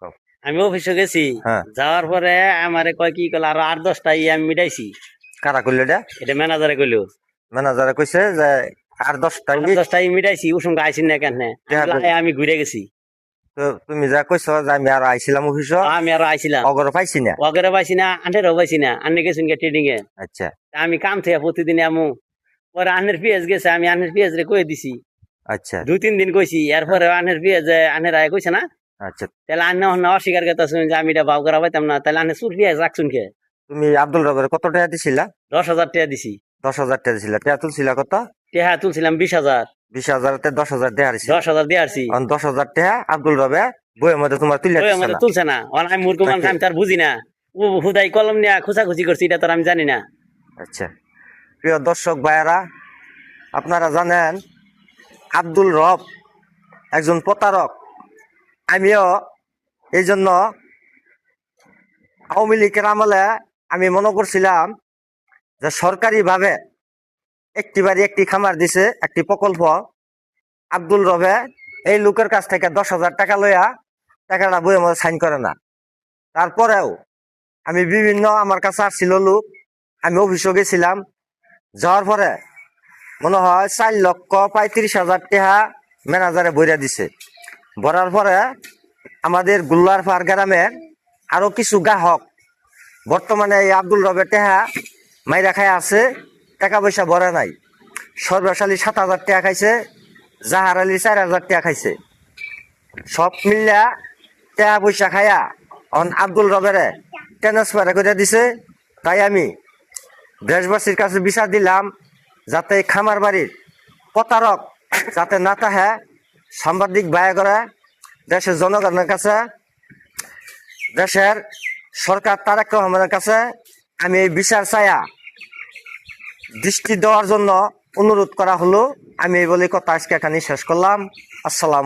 কও। আমি অফিসে গেছি, হ্যাঁ। যাওয়ার পরে আমারে কয় কি কল আরো 8-10টা আমি মিটাইছি। কারা করলো এটা? এটা ম্যানেজারে কইলো ম্যানেজারে কইছে যে আর 10টা ইট। 8-10টা মিটাইছি, উসুম আইসিন না কেন? আমি ঘুরে গেছি। তো তুমি যা কইছো যে আমি আর আইছিলাম অফিস, আমি আরো আইছিলাম, অগর পাইছি না। ওগরে পাইছি না, আন্টেরও পাইছি না, আন্নে গেছেন গে ট্রেডিং এ। আচ্ছা আমি কাম থেকে প্রতিদিন আমু, পরে আন্নের পিএস গেছে, আমি আন্নের পিএস রে কয়ে দিছি। আচ্ছা 2-3 দিন কইছি, এরপরে আন্নের পিএস আন্নের আয় কইছে না, আচ্ছা। তাহলে আন্ন অস্বীকার করতেছেন যে আমি এটা বাউ করা পাইতাম না, তাহলে আন্নের সুর পিএস রাখছুন কে? তুমি আব্দুল রবের কত টাকা দিছিলা? 10,000 টাকা দিছি। 10,000 টাকা দিছিলা। টাকা তুলছিলা কত? টাকা তুলছিলাম 20,000। 20,000 তে 10,000 টাকা দিছি। 10,000 দিয়ে আসছি। 10,000 টাকা আব্দুল রবে বইয়ের মধ্যে তোমার তুলে ওই দিছে আমাদের না। তুলছে না, আমি মূর্খ মানুষ, আমি তার বুঝি না। ও হুদাই কলম নিয়ে খুচাখুচি করছি, এটা তো আমি জানি না। আচ্ছা প্রিয় দর্শক ভাইয়েরা, আপনারা জানেন আব্দুল রব একজন প্রতারক। আমিও এই জন্য আওয়ামী লীগের আমলে আমি মনে করছিলাম যে সরকারিভাবে একটি বাড়ি একটি খামার দিছে, একটি প্রকল্প। আব্দুল রবে এই লোকের কাছ থেকে 10,000 টাকা লইয়া টাকাটা বইয়ের মধ্যে সাইন করে না। তারপরেও আমি বিভিন্ন আমার কাছে আসছিল লোক, আমি অফিসে গেছিলাম। যাওয়ার পরে মনে হয় 4,35,000 টাকা ম্যানেজারে বইরা দিছে। ভরার পরে আমাদের গুল্লার পার গ্রামের আরো কিছু গ্রাহক বর্তমানে এই আব্দুল রবের টাকা মাইরা খায় আছে, টাকা পয়সা ভরে নাই। সর্বশালী 7,000 টাকা খাইছে, জাহার আলী 4,000 টাকা খাইছে। সব মিল্লা টাকা পয়সা খায়া আব্দুল রবেরে ট্রান্সফার করে দিছে। তাই আমি দেশবাসীর কাছে বিচার দিলাম, যাতে খামার বাড়ির প্রতারক যাতে না তাহে, সাংবাদিক ব্যয় করে দেশের জনগণের কাছে, দেশের সরকার তারেক রহমানের কাছে আমি এই বিচার চাইয়া দৃষ্টি দেওয়ার জন্য অনুরোধ করা হলো। আমি এই বলে কথা আজকে এখানে শেষ করলাম। আসসালাম।